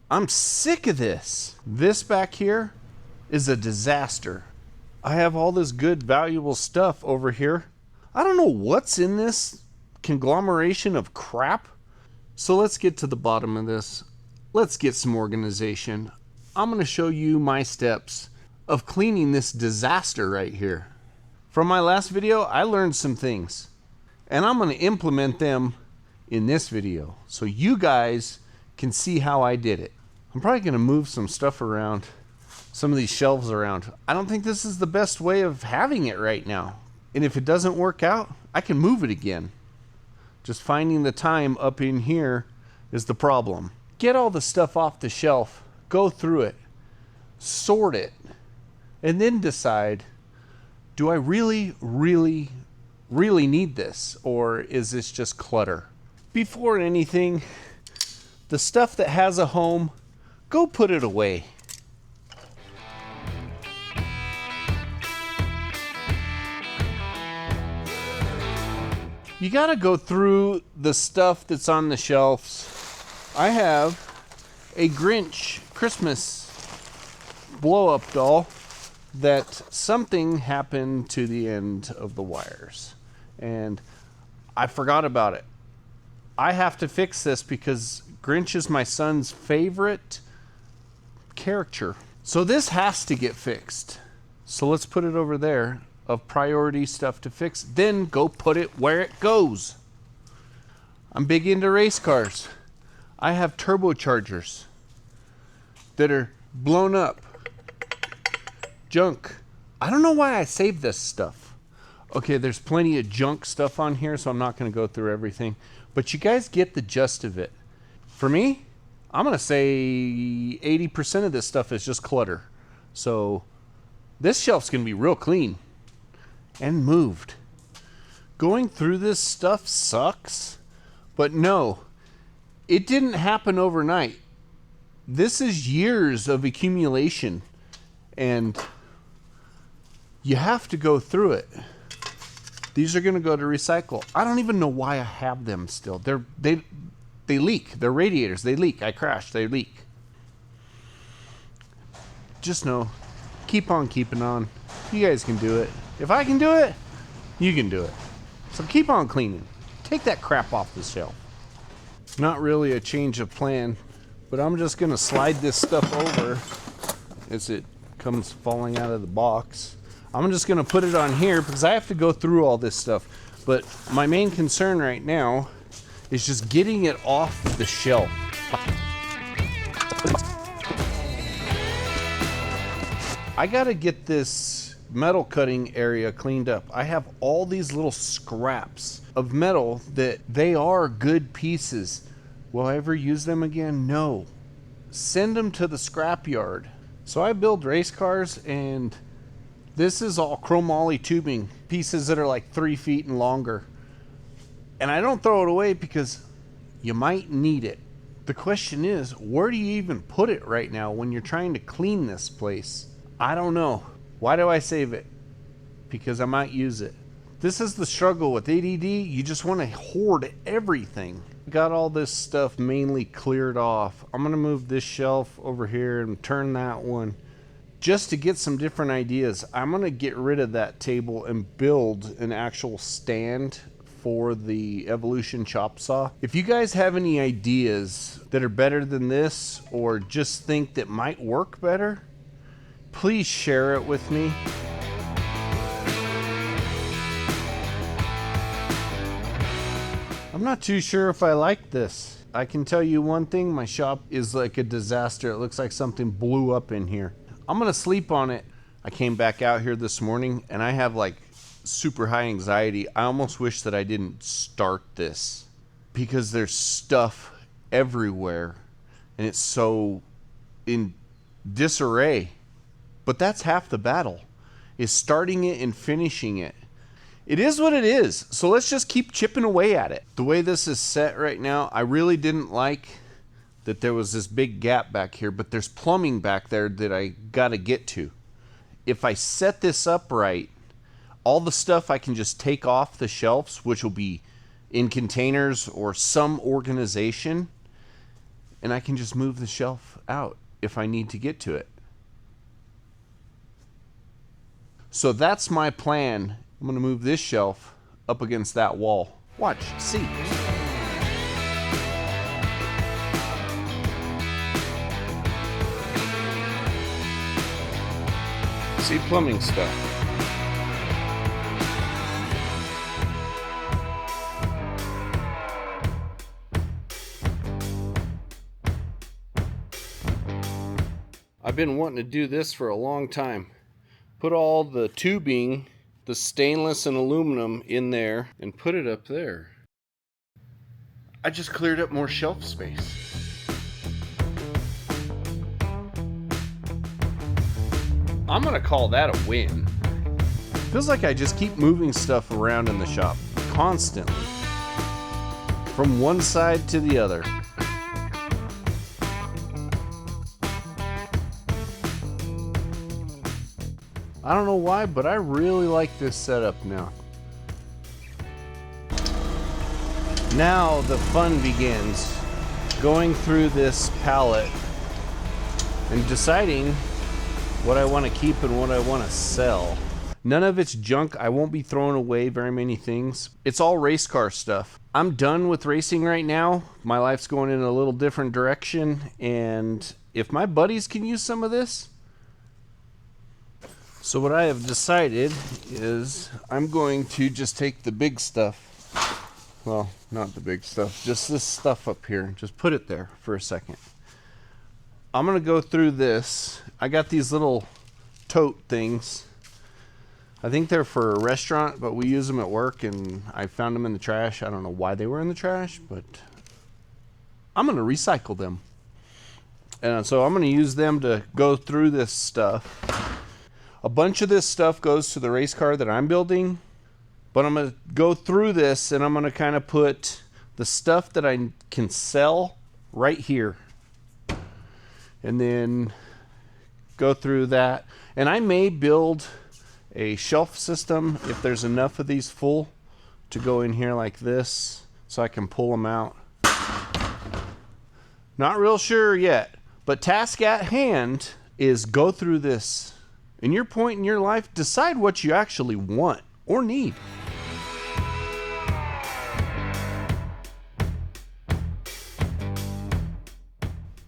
I'm sick of this. This back here is a disaster. I have all this good, valuable stuff over here. I don't know what's in this conglomeration of crap. So let's get to the bottom of this. Let's get some organization. I'm going to show you my steps of cleaning this disaster right here. From my last video, I learned some things, and I'm going to implement them in this video so you guys can see how I did it. I'm probably going to move some stuff around, some of these shelves around. I don't think this is the best way of having it right now. And if it doesn't work out, I can move it again. Just finding the time up in here is the problem. Get all the stuff off the shelf, go through it, sort it, and then decide, do I really need this? Or is this just clutter? Before anything, the stuff that has a home, go put it away. You gotta go through the stuff that's on the shelves. I have a Grinch Christmas blow-up doll that something happened to the end of the wires, and I forgot about it. I have to fix this because Grinch is my son's favorite character. So this has to get fixed. So let's put it over there of priority stuff to fix. Then go put it where it goes. I'm big into race cars. I have turbochargers that are blown up. Junk. I don't know why I saved this stuff. Okay, there's plenty of junk stuff on here, so I'm not going to go through everything. But you guys get the gist of it. For me, I'm going to say 80% of this stuff is just clutter. So this shelf's going to be real clean and moved. Going through this stuff sucks, but no, it didn't happen overnight. This is years of accumulation, and you have to go through it. These are going to go to recycle. I don't even know why I have them still. They leak. They're radiators. They leak. I crashed. They leak. Just know, keep on keeping on. You guys can do it. If I can do it, you can do it. So keep on cleaning. Take that crap off the shelf. Not really a change of plan, but I'm just going to slide this stuff over as it comes falling out of the box. I'm just going to put it on here because I have to go through all this stuff. But my main concern right now is just getting it off the shelf. I got to get this metal cutting area cleaned up. I have all these little scraps of metal that they are good pieces. Will I ever use them again? No. Send them to the scrap yard. So I build race cars, and this is all chromoly tubing, pieces that are like 3 feet and longer. And I don't throw it away because you might need it. The question is, where do you even put it right now when you're trying to clean this place? I don't know. Why do I save it? Because I might use it. This is the struggle with ADD. You just want to hoard everything. Got all this stuff mainly cleared off. I'm going to move this shelf over here and turn that one just to get some different ideas. I'm going to get rid of that table and build an actual stand for the Evolution chop saw. If you guys have any ideas that are better than this, or just think that might work better, please share it with me. I'm not too sure if I like this. I can tell you one thing, my shop is like a disaster. It looks like something blew up in here. I'm gonna sleep on it. I came back out here this morning and I have like super high anxiety. I almost wish that I didn't start this because there's stuff everywhere and it's so in disarray. But that's half the battle, is starting it and finishing it. It is what it is, so let's just keep chipping away at it. The way this is set right now, I really didn't like that there was this big gap back here, but there's plumbing back there that I gotta get to. If I set this up right, all the stuff I can just take off the shelves, which will be in containers or some organization, and I can just move the shelf out if I need to get to it. So that's my plan. I'm gonna move this shelf up against that wall. Watch, see. See, plumbing stuff. I've been wanting to do this for a long time. Put all the tubing, the stainless and aluminum in there, and put it up there. I just cleared up more shelf space. I'm gonna call that a win. Feels like I just keep moving stuff around in the shop constantly, from one side to the other. I don't know why, but I really like this setup now. Now the fun begins. Going through this palette and deciding what I want to keep and what I want to sell. None of it's junk. I won't be throwing away very many things. It's all race car stuff. I'm done with racing right now. My life's going in a little different direction, and if my buddies can use some of this. So what I have decided is I'm going to just take the big stuff. Well, not the big stuff, just this stuff up here. Just put it there for a second. I'm gonna go through this. I got these little tote things. I think they're for a restaurant, but we use them at work, and I found them in the trash. I don't know why they were in the trash, but I'm gonna recycle them. And so I'm gonna use them to go through this stuff. A bunch of this stuff goes to the race car that I'm building, but I'm gonna go through this and I'm gonna kind of put the stuff that I can sell right here. And then go through that. And I may build a shelf system if there's enough of these full to go in here like this so I can pull them out. Not real sure yet, but task at hand is go through this. In your point in your life, decide what you actually want or need.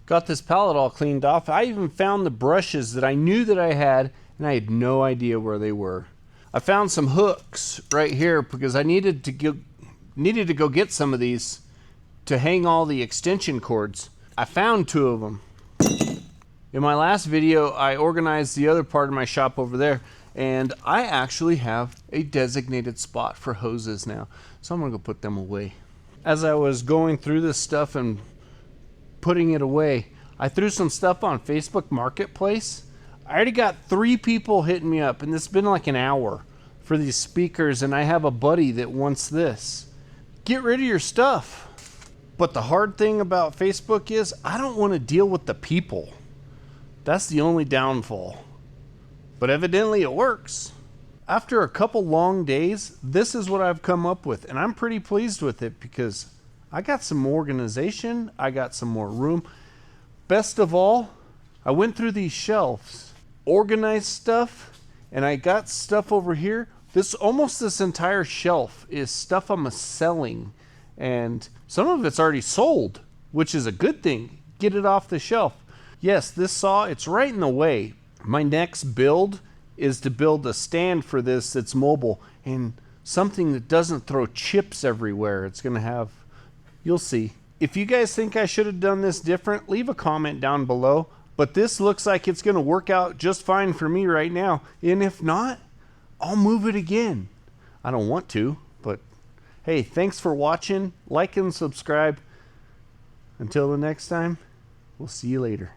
Got this palette all cleaned off. I even found the brushes that I knew that I had, and I had no idea where they were. I found some hooks right here because I needed to go get some of these to hang all the extension cords. I found 2 of them. In my last video, I organized the other part of my shop over there, and I actually have a designated spot for hoses now. So I'm gonna go put them away. As I was going through this stuff and putting it away, I threw some stuff on Facebook Marketplace. I already got 3 people hitting me up, and it's been like an hour for these speakers, and I have a buddy that wants this. Get rid of your stuff. But the hard thing about Facebook is I don't want to deal with the people. That's the only downfall. But evidently it works. After a couple long days, this is what I've come up with, and I'm pretty pleased with it because I got some organization, I got some more room. Best of all, I went through these shelves, organized stuff, and I got stuff over here. This entire shelf is stuff I'm selling, and some of it's already sold, which is a good thing. Get it off the shelf. Yes, this saw, it's right in the way. My next build is to build a stand for this that's mobile and something that doesn't throw chips everywhere. It's gonna have, you'll see. If you guys think I should have done this different, leave a comment down below. But this looks like it's gonna work out just fine for me right now. And if not, I'll move it again. I don't want to, but hey, thanks for watching. Like and subscribe. Until the next time, we'll see you later.